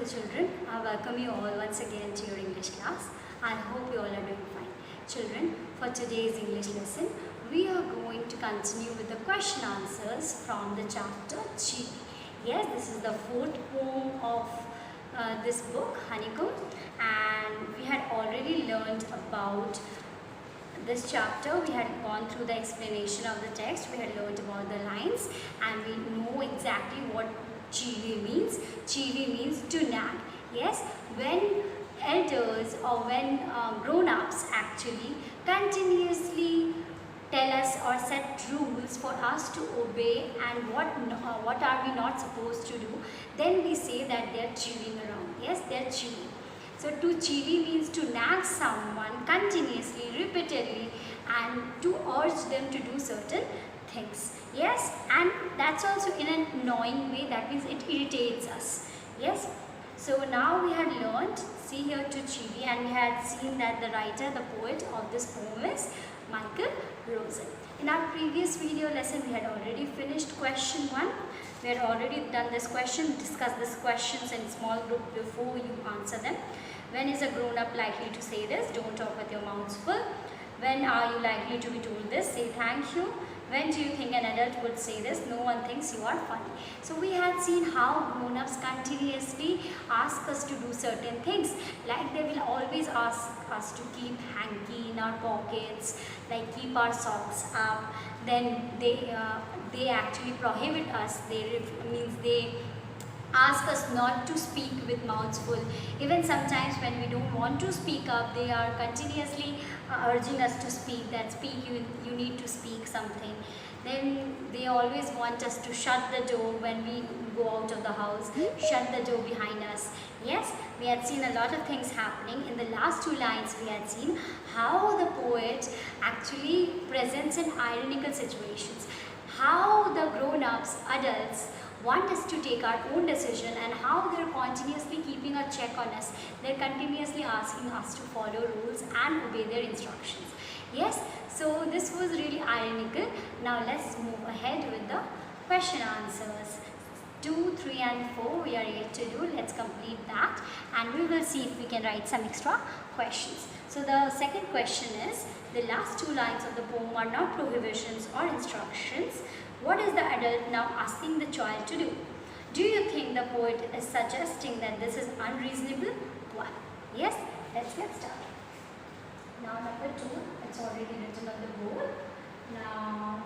beautiful children, I welcome you all once again to your English class. I hope you all are doing fine. Children, for today's English lesson, we are going to continue with the question answers from the chapter CHIVVY. Yes, this is the fourth poem of this book, Honeycomb, and we had already learned about this chapter. We had gone through the explanation of the text, we had learned about the lines, and we know exactly what CHIVVY means. CHIVVY means to nag. Yes, when elders or when grown-ups actually continuously tell us or set rules for us to obey and what are we not supposed to do, then we say that they are chewing around. Yes, they are chewing. So to CHIVVY means to nag someone continuously, repeatedly, and to urge them to do certain things. Yes, and that's also in an annoying way. That means it irritates us. Yes. So now we had learned, see here to CHIVVY, and we had seen that the writer, the poet of this poem is Michael Rosen. In our previous video lesson, we had already finished question 1. We had already done this question, discussed these questions in small group before you answer them. When is a grown-up likely to say this? Don't talk with your mouths full. When are you likely to be told this? Say thank you. When do you think an adult would say this? No one thinks you are funny. So we had seen how grown-ups continuously ask us to do certain things. Like they will always ask us to keep hanky in our pockets, like keep our socks up. Then they actually prohibit us. They ask us not to speak with mouths full. Even sometimes when we don't want to speak up, they are continuously urging us to speak, that speak, you need to speak something. Then they always want us to shut the door when we go out of the house, shut the door behind us. Yes, we had seen a lot of things happening. In the last 2 lines we had seen how the poet actually presents in ironical situations, how the grown-ups, adults, want us to take our own decision, and how they're continuously keeping a check on us. They're continuously asking us to follow rules and obey their instructions. Yes, so this was really ironical. Now let's move ahead with the question answers. 2, 3 and 4 we are yet to do. Let's complete that and we will see if we can write some extra questions. So the second question is, the last 2 lines of the poem are not prohibitions or instructions. What is the adult now asking the child to do? Do you think the poet is suggesting that this is unreasonable? 1. Yes, let's get started. Now number 2, it's already written on the board. Now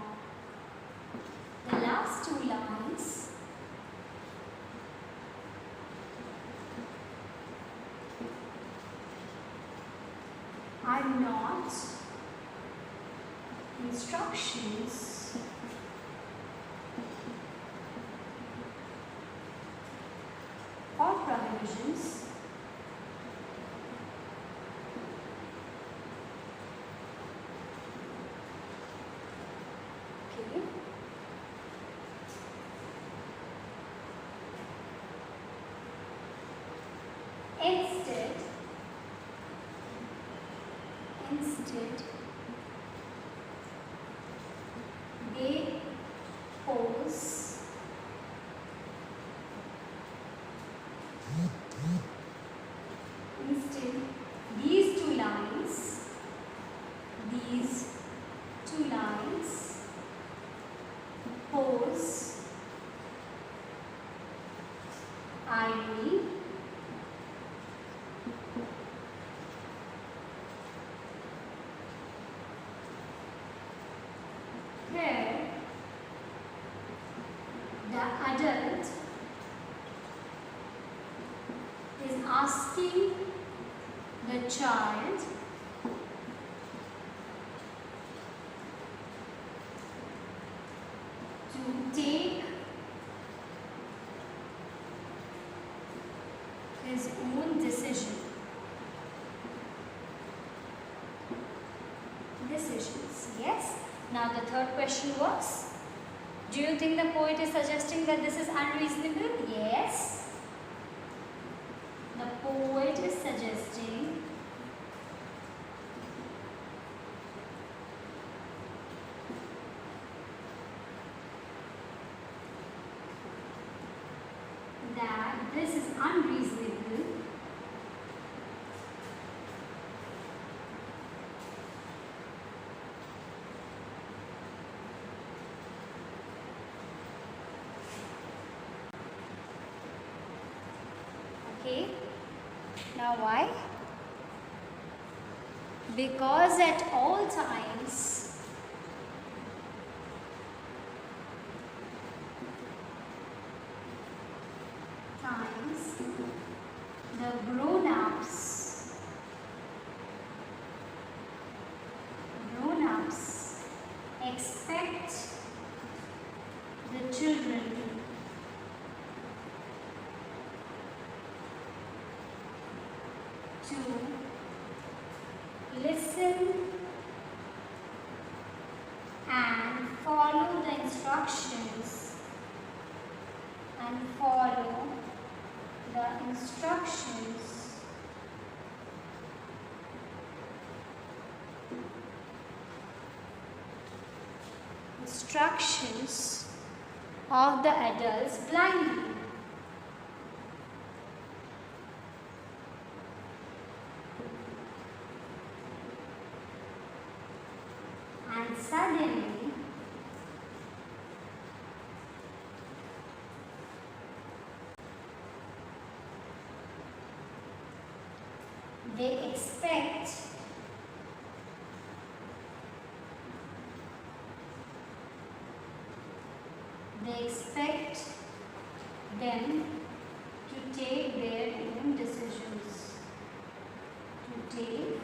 the last 2 lines are not instructions or prohibitions, okay. Instead they pose these two lines pose irony, here the adult is asking the child to take his own decisions. Yes. Now the third question was, do you think the poet is suggesting that this is unreasonable? Yes. The poet is suggesting that this is unreasonable okay. Now why? Because at all times the grown-ups expect the children to listen and follow the instructions of the adults blindly. And suddenly they expect them to take their own decisions. To take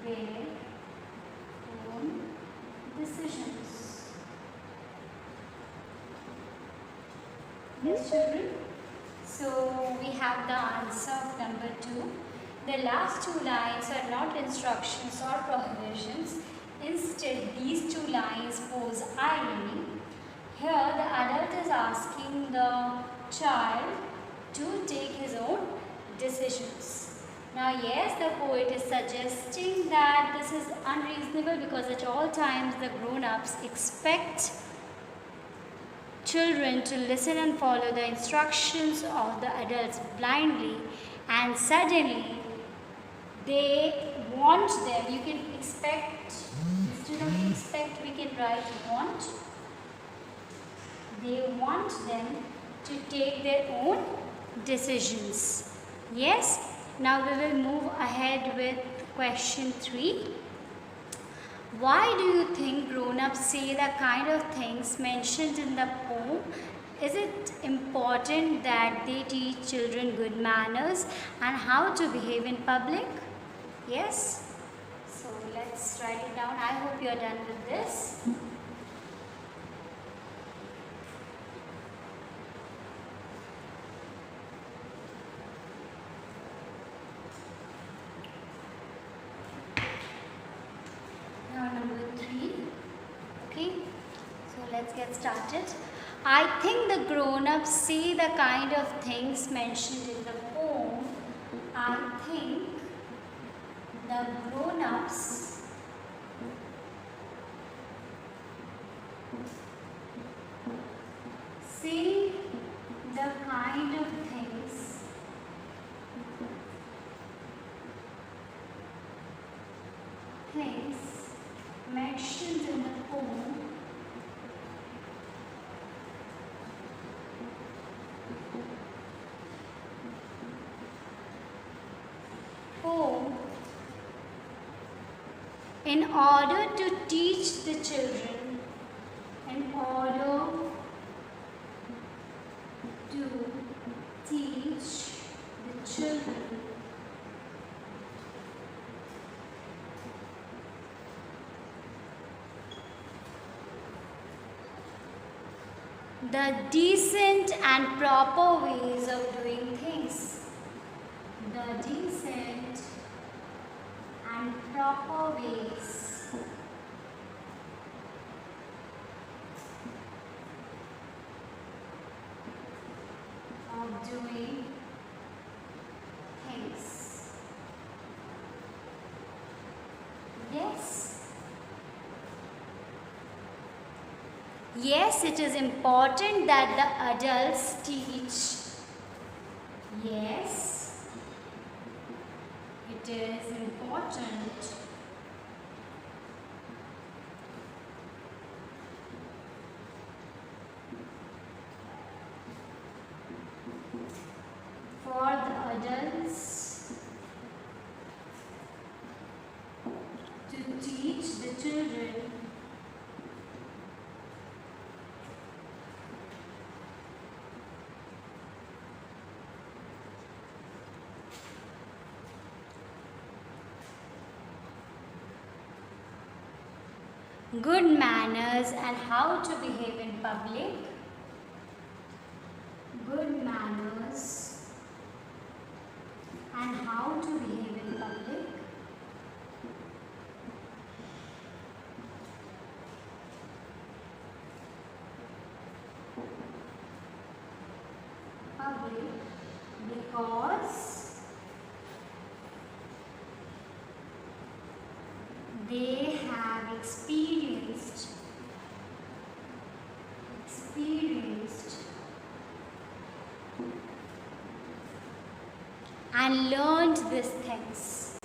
their own decisions. Yes, children? So we have the answer of number 2. The last two lines are not instructions or prohibitions. Instead, these two lines pose irony. Here, the adult is asking the child to take his own decisions. Now, yes, the poet is suggesting that this is unreasonable because at all times the grown-ups expect children to listen and follow the instructions of the adults blindly, and suddenly they want them. You can expect, instead of expect, we can write want. They want them to take their own decisions. Yes? Now we will move ahead with question 3. Why do you think grown-ups say the kind of things mentioned in the poem? Is it important that they teach children good manners and how to behave in public? Yes? So let's write it down. I hope you are done with this. Let's get started. I think the grown-ups say the kind of things mentioned in the poem. I think the grown-ups say the kind of things mentioned in the poem in order to teach the children, in order to teach the children the decent and proper ways of doing things. The decent and proper ways of doing things. Yes? Yes, it is important that the adults teach. Yes, it is important for the adults to teach the children good manners and how to behave in public. Good manners and how to behave in public. Because they have experienced and learned these things.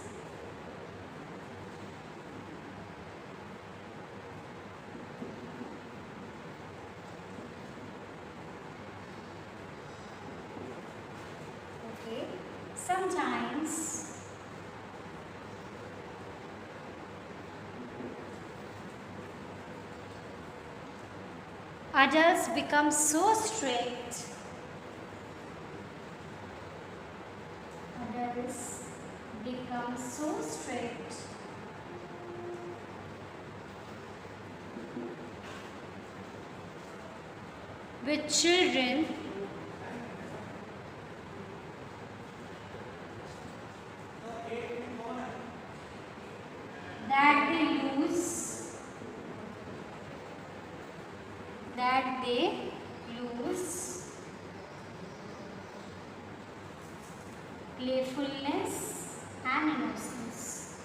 Okay, sometimes adults become so strict. Adults become so strict with children that they lose playfulness and innocence.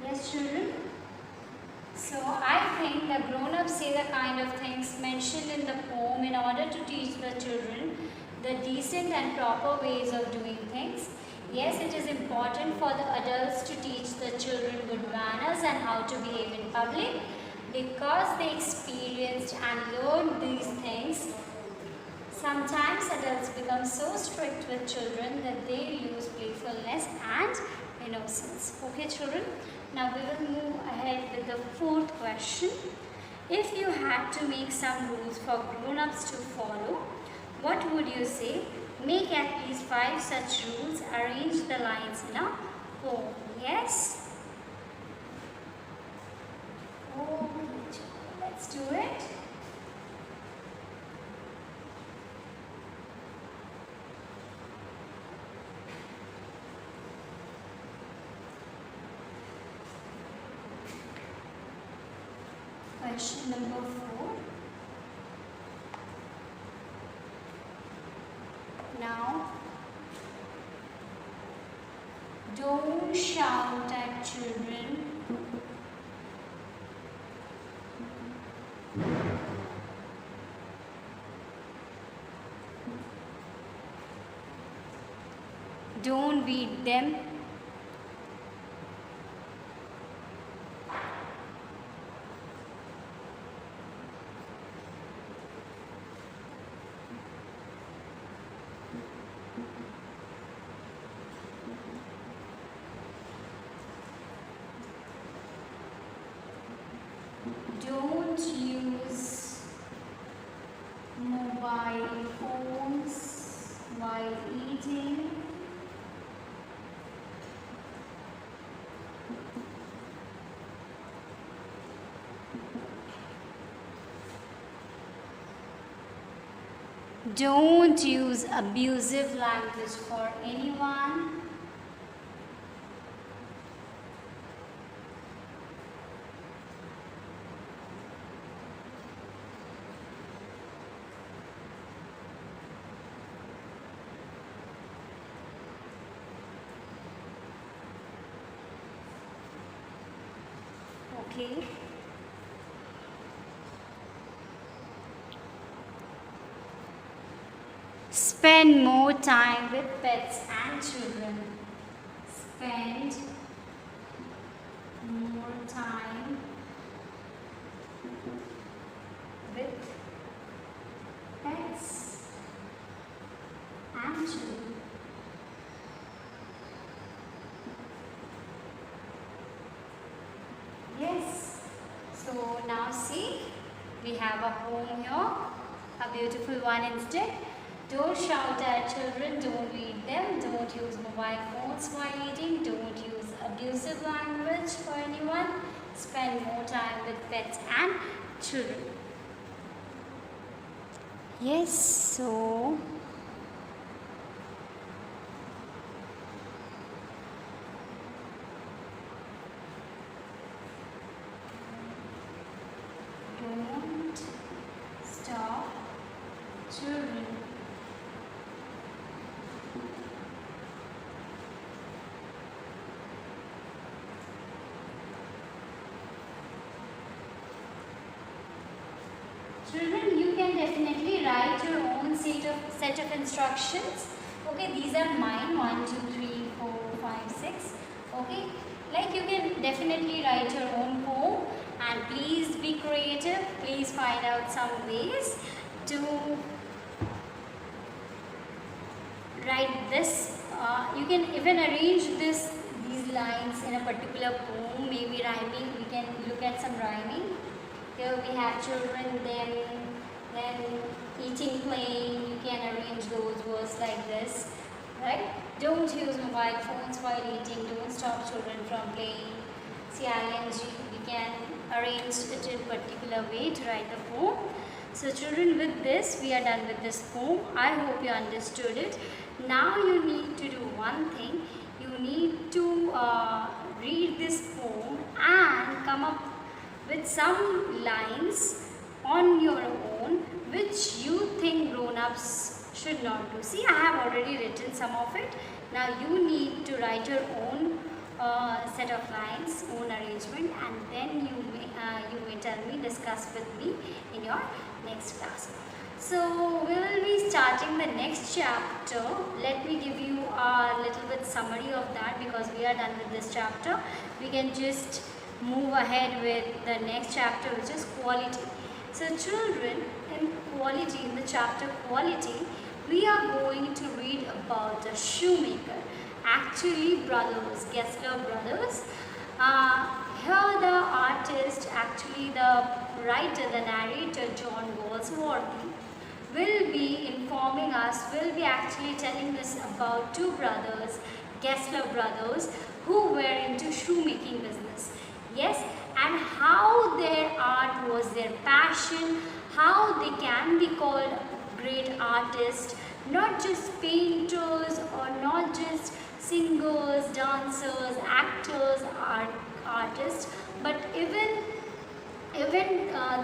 Yes, children? So I think the grown-ups say the kind of things mentioned in the poem in order to teach the children the decent and proper ways of doing things. Yes, it is important for the adults to teach the children good manners and how to behave in public because they experienced and learned these things. Sometimes adults become so strict with children that they lose playfulness and innocence. Okay, children? Now we will move ahead with the fourth question. If you had to make some rules for grown-ups to follow, what would you say? Make at least 5 such rules. Arrange the lines in a poem. Yes? Okay, let's do it. Question number 4. Now, don't shout at children. Don't beat them. Don't use mobile phones while eating. Don't use abusive language for anyone. Okay. Spend more time with pets and children. Spend more time with pets and children. Yes. So now see, we have a home here, a beautiful one instead. Don't shout at children, don't beat them, don't use mobile phones while eating, don't use abusive language for anyone. Spend more time with pets and children. Yes, so don't stop children. Children, you can definitely write your own set of instructions. Okay, these are mine, 1, 2, 3, 4, 5, 6. Okay, like you can definitely write your own poem, and please be creative. Please find out some ways to write this. You can even arrange these lines in a particular poem, maybe rhyming. We can look at some rhyming. Here we have children, then eating, playing. You can arrange those words like this, right? Don't use mobile phones while eating. Don't stop children from playing. CING, we can arrange it in a particular way to write the poem. So children, with this, we are done with this poem. I hope you understood it. Now you need to do one thing. You need to read this poem and come up with some lines on your own which you think grown-ups should not do. See, I have already written some of it. Now you need to write your own set of lines, own arrangement, and then you may tell me, discuss with me in your next class. So we will be starting the next chapter. Let me give you a little bit summary of that, because we are done with this chapter. We can just move ahead with the next chapter, which is quality. So children, in the chapter quality, we are going to read about a shoemaker. Actually brothers, Gessler brothers. Here the artist, actually the writer, the narrator John Goldsworthy, will be informing us, will be actually telling us about two brothers, Gessler brothers, who were into shoemaking business. Yes, and how their art was their passion, how they can be called great artists, not just painters or not just singers, dancers, actors, artists, but even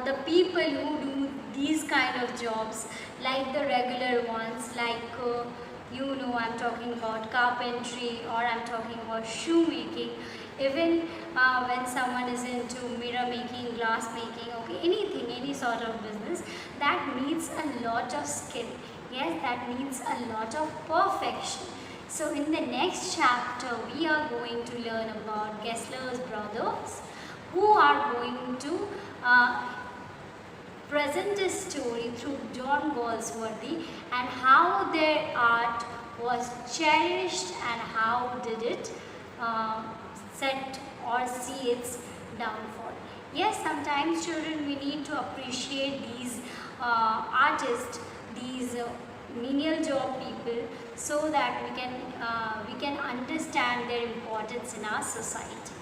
the people who do these kind of jobs, like the regular ones, like I'm talking about carpentry, or I'm talking about shoemaking. Even when someone is into mirror making, glass making, okay, anything, any sort of business, that needs a lot of skill. Yes, that needs a lot of perfection. So in the next chapter, we are going to learn about Gessler's brothers, who are going to present a story through John Goldsworthy, and how their art was cherished and how did it set or see its downfall. Yes, sometimes children, we need to appreciate these artists, these menial job people, so that we can understand their importance in our society.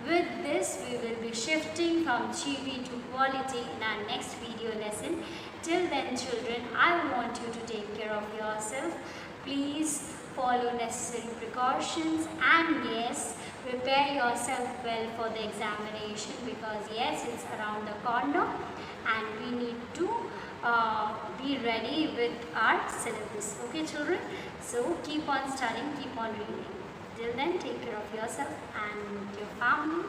With this, we will be shifting from CHIVVY to quality in our next video lesson. Till then children, I want you to take care of yourself. Please follow necessary precautions, and yes, prepare yourself well for the examination, because yes, it's around the corner and we need to be ready with our syllabus. Okay children, so keep on studying, keep on reading. Till then, take care of yourself and your family.